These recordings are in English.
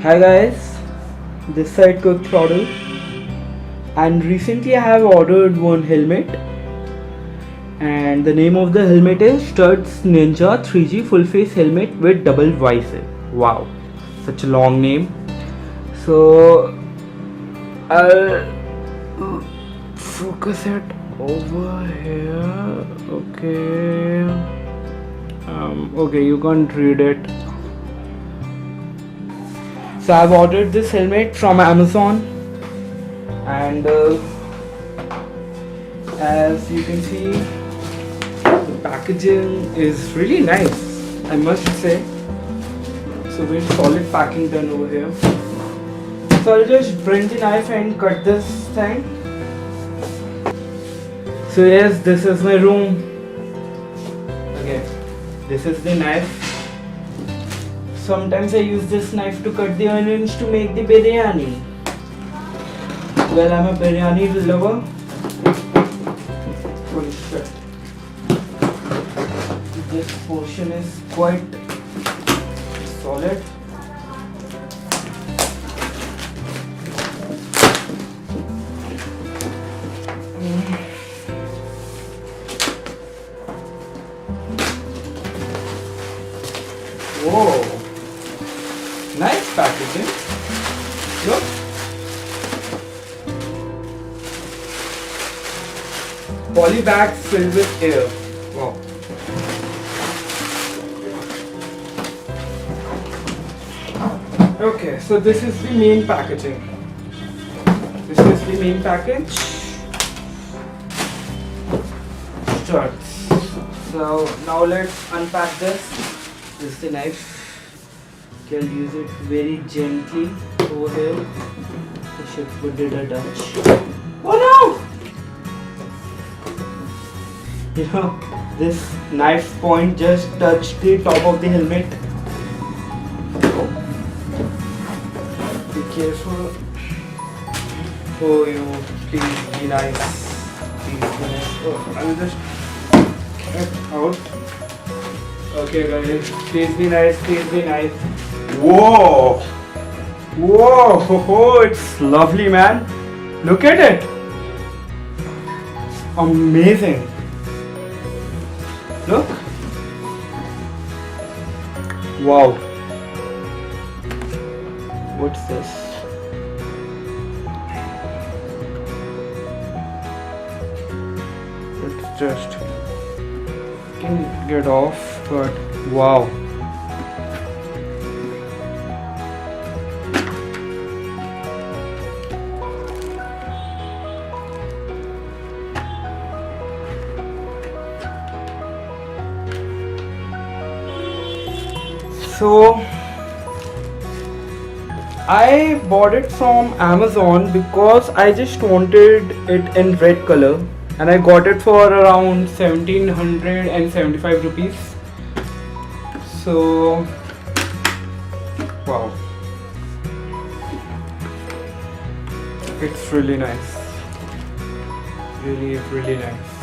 Hi guys, this side Cook Throttle, and recently I have ordered one helmet, and the name of the helmet is Studs Ninja 3G full face helmet with double visor. Wow, such a long name. So I'll focus it over here. Okay, you can't read it. So I've ordered this helmet from Amazon, and as you can see, the packaging is really nice, I must say. So very solid packing done over here. So I'll just bring the knife and cut this thing. So yes, this is my room. Okay, this is the knife. Sometimes I use this knife to cut the onions to make the biryani. Well, I'm a biryani lover. Holy shit. This portion is quite solid. Whoa. Nice packaging. Look. Poly bags filled with air. Wow. Okay, so this is the main packaging. This is the main package. Studs. So now let's unpack this. This is the knife. You can use it very gently over here. I should put it a touch. Oh no! You know, this knife point just touched the top of the helmet. Be careful. Oh, you please be nice. Please be nice. Oh, I will just get out. Okay, guys. Please be nice. Please be nice. Whoa! Whoa! Oh, it's lovely, man. Look at it. Amazing. Look. Wow. What's this? It's just can get off, but wow. So I bought it from Amazon because I just wanted it in red color, and I got it for around 1775 rupees. So wow, it's really nice, really nice.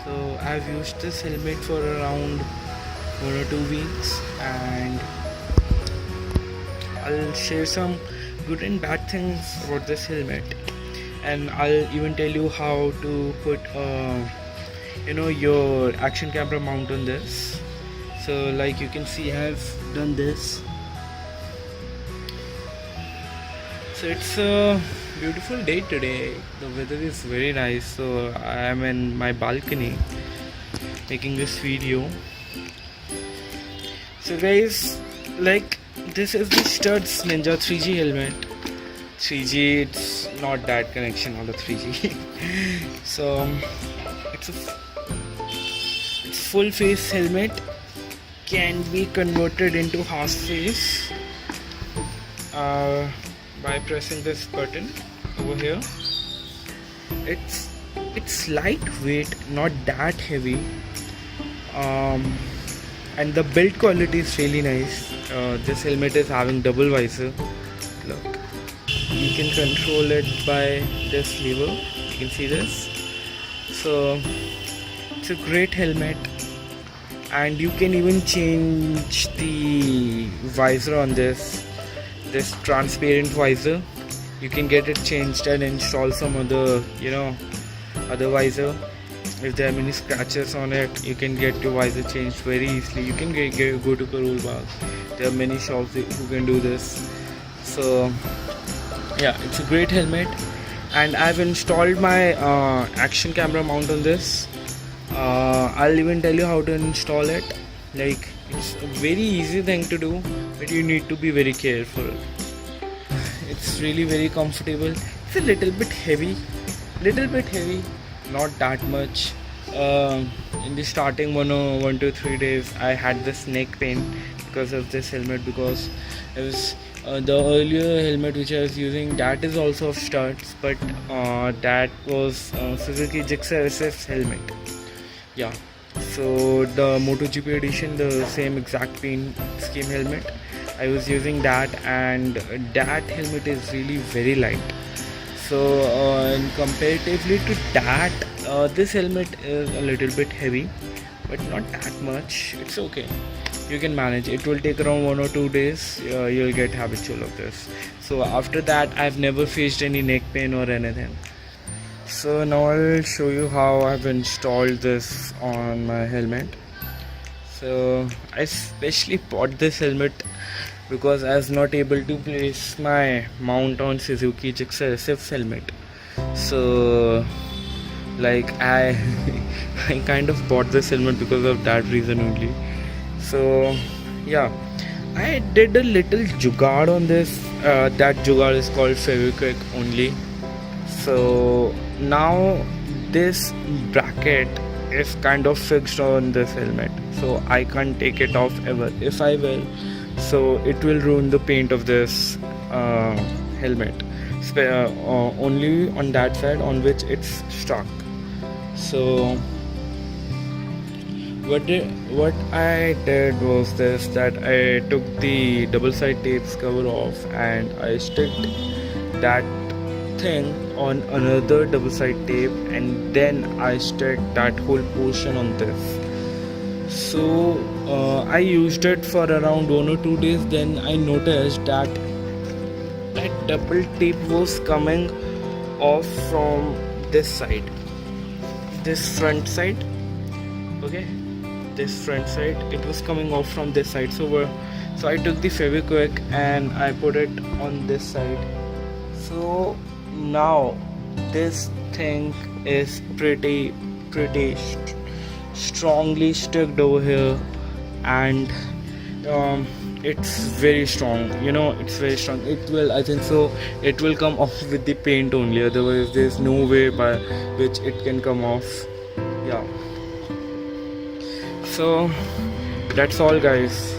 So I've used this helmet for around 1 or 2 weeks, and I'll share some good and bad things about this helmet, and I'll even tell you how to put your action camera mount on this. So like you can see, I've done this. So it's a beautiful day today. The weather is very nice, so I am in my balcony making this video. So guys, like, this is the Studs Ninja 3G helmet. 3G, it's not that connection on the 3G. So it's full face helmet, can be converted into half face by pressing this button over here. It's lightweight, not that heavy, and the build quality is really nice. This helmet is having double visor. Look, you can control it by this lever. You can see this. So it's a great helmet, and you can even change the visor on this transparent visor. You can get it changed and install some other other visor. If there are many scratches on it, you can get your visor changed very easily. You can go to Karol Bagh. There are many shops who can do this. So yeah, it's a great helmet, and I've installed my action camera mount on this. I'll even tell you how to install it. Like, it's a very easy thing to do, but you need to be very careful. It's really very comfortable. It's a little bit heavy, not that much. In the starting 1 to 3 days, I had this neck pain because of this helmet, because it was the earlier helmet which I was using, that is also of studs, but that was Suzuki Gixxer SF helmet. Yeah, so the MotoGP edition, the same exact paint scheme helmet, I was using that, and that helmet is really very light. So comparatively to that, this helmet is a little bit heavy, but not that much. It's okay, you can manage. It will take around 1 or 2 days. You'll get habitual of this. So after that, I've never faced any neck pain or anything. So now I'll show you how I've installed this on my helmet. So I especially bought this helmet because I was not able to place my mount on Suzuki Gixxer SF helmet. So like I kind of bought this helmet because of that reason only. So yeah, I did a little jugaad on this. That jugaad is called Fevikwik only. So now this bracket is kind of fixed on this helmet, so I can't take it off ever. If I will, so it will ruin the paint of this helmet, only on that side on which it's stuck. So what I did was this, that I took the double side tapes cover off and I sticked that thing on another double side tape, and then I stuck that whole portion on this. So I used it for around 1 or 2 days. Then I noticed that double tape was coming off from this side, this front side. Okay, this front side, it was coming off from this side. So I took the Fevikwik and I put it on this side. So now this thing is pretty strongly stuck over here, and it's very strong. It's very strong. I think so it will come off with the paint only, otherwise there's no way by which it can come off. Yeah, so that's all, guys.